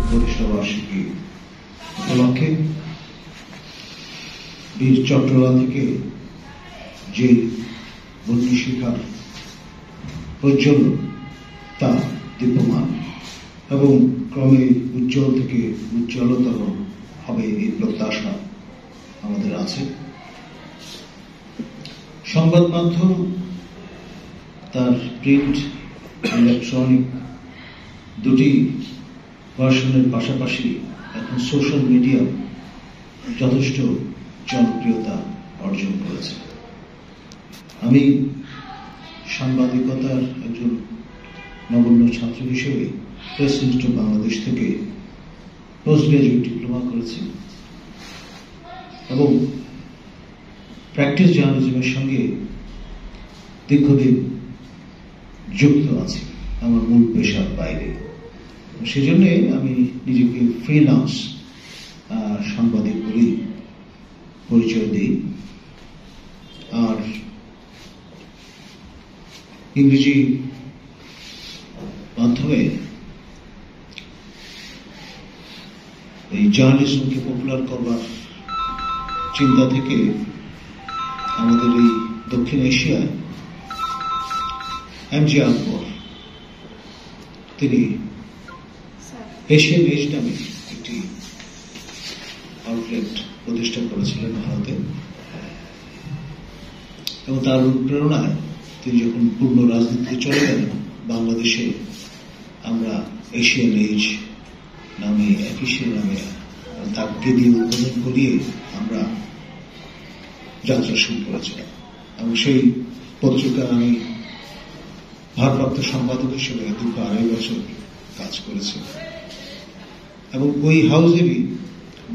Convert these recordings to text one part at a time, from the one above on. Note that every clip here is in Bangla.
প্রতিষ্ঠাবার্ষিকী উপলক্ষে বীর চট্টলা থেকে যে বন্যশিখার প্রজ্বলন তা দীপ্যমান এবং ক্রমে উজ্জ্বল থেকে উজ্জ্বলতর হবে এই প্রত্যাশা আমাদের আছে। সংবাদ মাধ্যম তার প্রিন্ট ইলেকট্রনিক দুটি ভার্সনের পাশাপাশি এখন সোশ্যাল মিডিয়া যথেষ্ট জনপ্রিয়তা অর্জন করেছে। আমি সাংবাদিকতার একজন নগণ্য ছাত্র হিসেবে প্রেস ইনস্টিটিউট বাংলাদেশ থেকে পোস্ট গ্রাজুয়েট ডিপ্লোমা করেছি এবং প্র্যাকটিস জার্নালিজমের সঙ্গে দীর্ঘদিন যুক্ত আছি আমার মূল পেশার বাইরে। সেজন্য আমি নিজেকে ফ্রিল্যান্স সাংবাদিক বলে পরিচয় দিই। আর ইংরেজি মাধ্যমে এই জার্নালিজমকে পপুলার করবার চিন্তা থেকে আমাদের এই দক্ষিণ এশিয়ায় এমজি আকবর তিনি এশিয়ান এজ নামে একটি আউটলেট প্রতিষ্ঠা করেছিলেন ভারতে এবং তার অনুপ্রেরণায় তিনি যখন পূর্ণ রাজনীতিতে চলে গেলেন বাংলাদেশে আমরা এশিয়ান এজ নামে অফিসিয়াল নামে তাকে দিয়ে উদ্বোধন করিয়ে আমরা যাত্রা শুরু করেছিলাম এবং সেই পত্রিকার আমি ভারপ্রাপ্ত সম্পাদক হিসেবে দীর্ঘ 2.5 বছর কাজ করেছি এবং ওই হাউসেরই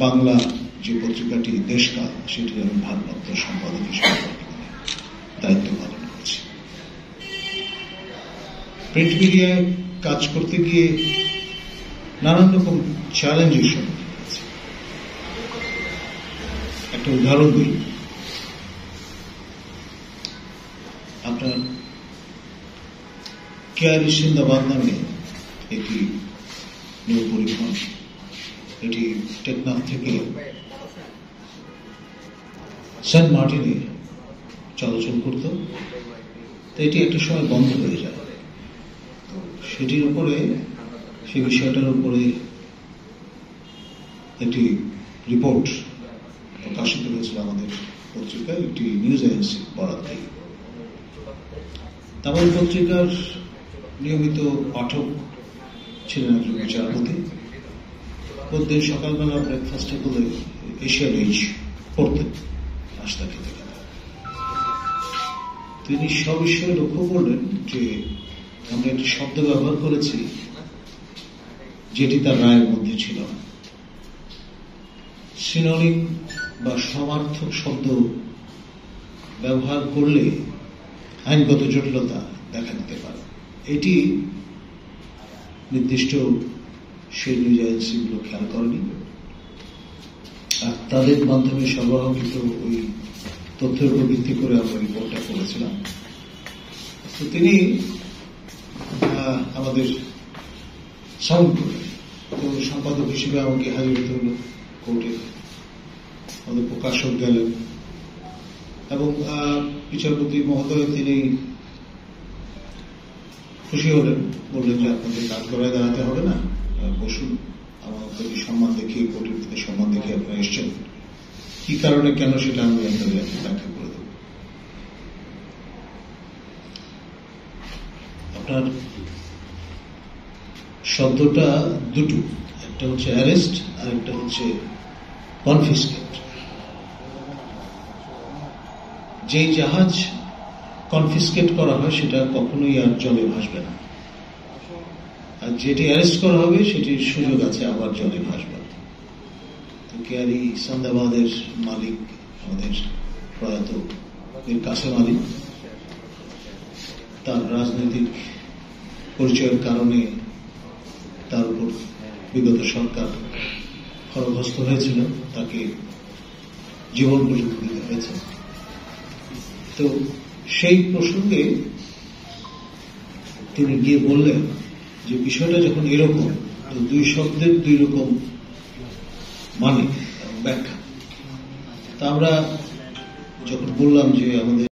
বাংলা যে পত্রিকাটি দেশকাল সেটি আমি ভারপ্রাপ্ত সম্পাদক হিসেবে দায়িত্ব পালন করেছি। প্রিন্ট মিডিয়ায় কাজ করতে গিয়ে নানান রকম চ্যালেঞ্জের সম্মুখীন হয়েছে। একটা উদাহরণ দিই, আপনার কেয়ার সিন্দাবাদ নামে একটি নৌ পরিবহন এটি টেকনাফ থেকে সেন্ট মার্টিনে চলাচল করত, তো এটি একটা সময় বন্ধ হয়ে যায়। তো সেটির উপরে সেই বিষয়টার উপরে একটি রিপোর্ট প্রকাশিত হয়েছিল আমাদের পত্রিকায় একটি নিউজ এজেন্সি বরাদ দিয়ে। আমাদের পত্রিকার নিয়মিত পাঠক ছিলেন একজন বিচারপতি। প্রতিদিন সকালবেলা ব্রেকফাস্টে বলে এশিয়ান এজ পড়তেন নাস্তা খেতে খেতে। তিনি সবিষয়ে লক্ষ্য করলেন যে আমরা একটি শব্দ ব্যবহার করেছি যেটি তার রায়ের মধ্যে ছিল না। সিনোনিম বা সমার্থক শব্দ ব্যবহার করলে আইনগত জটিলতা দেখা দিতে পারে। এটি নির্দিষ্ট সেই নিউজ এজেন্সিগুলো খেয়াল করেনি আর তাদের মাধ্যমে সরবরাহকৃত ওই তথ্যের উপর ভিত্তি করে আমরা রিপোর্টটা করেছিলাম। তো তিনি আমাদের সাউন্ড করে সম্পাদক হিসেবে আমাকে হাজির হতে হল কোর্টে। আমাদের প্রকাশক গেলেন এবং বিচারপতি মহোদয় তিনি খুশি হলেন, বললেন যে আপনাদের কাজ করায় দাঁড়াতে হবে না, বসুন, আমাদের সম্মান দেখিয়ে কোর্টের প্রতি সম্মান দেখিয়ে আপনারা এসছেন, কি কারণে কেন সেটা আমি আপনাদের ব্যাখ্যা করে দেব। আপনার শব্দটা দুটো, একটা হচ্ছে অ্যারেস্ট আর একটা হচ্ছে কনফিসকেট। যেই জাহাজ কনফিসকেট করা হয় সেটা কখনোই আর জলে ভাসবে না, আর যেটি অ্যারেস্ট করা হবে সেটির সুযোগ আছে আবার জলে ভাসবে। তো কেয়ারি সান্দাবাদের মালিক আমাদের প্রয়াত এর কাছের মালিক, তার রাজনৈতিক পরিচয়ের কারণে তার উপর বিগত সরকার খড়গহস্ত হয়েছিল, তাকে জীবন পর্যন্ত দিতে হয়েছে। তো সেই প্রসঙ্গে তিনি গিয়ে বললেন যে বিষয়টা যখন এরকম তো দুই শব্দের দুই রকম মানে এবং ব্যাখ্যা। তা আমরা যখন বললাম যে আমাদের